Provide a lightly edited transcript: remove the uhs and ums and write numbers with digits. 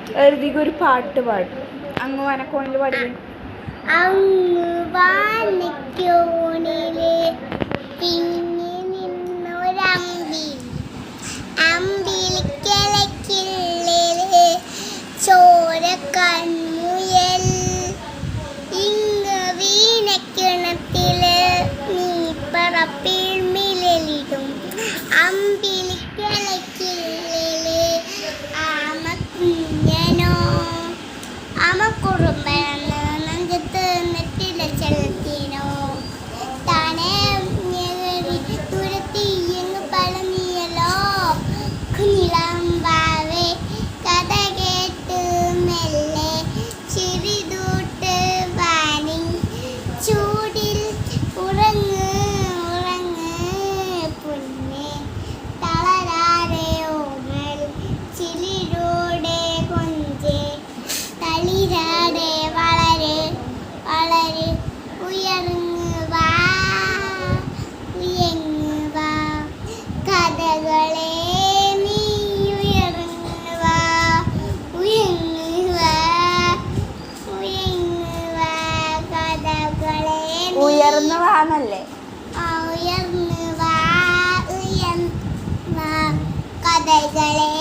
ഒരു പാട്ട് പാടും. അങ്ങ് വനക്കോണിൽ പാടില്ലേ? അങ്ങ് വാനക്കോണില് തിങ്ങി നിന്നൊരമ്പി അമ്പിളിക്കിളക്കിള്ളില് ചോര കൺമുയൽ ഇങ്ങ് വീണക്കിണത്തില് നീ പറപ്പിൽ മിഴലിടും അമ്പിളിക്കിളക്കിള്ളില് ആമക്കുഞ്ഞനോ ആമക്കുറുമ്പനോ നെഞ്ചത്ത് നെറ്റില ചെലുത്തിനോ താനെ തുരത്തി എങ്ങ് പളനിയല്ലോ കുഞ്ഞിളമ്പാവേ കഥ കേട്ട് മെല്ലെ ചിരിതൂട്ട് വാനി ചൂടിൽ ഉറങ്ങ് ഉറങ്ങ് പൊന്നെ തളരാതെ ഓമൽ ചിലിരോടെ കൊഞ്ചേ തളിരാടെ വളര് വളര് ഉയർന്ന് വാ ഉയങ്ങ് വാ കഥകളെ നീ ഉയർന്ന് വാ ഉയങ്ങ് വാ ഉയങ്ങ് വാ കഥകളെ ഉയർന്നു വാന്നല്ലേ? ഉയർന്ന് വാ ഉയർന്ന് വാ കഥകളെ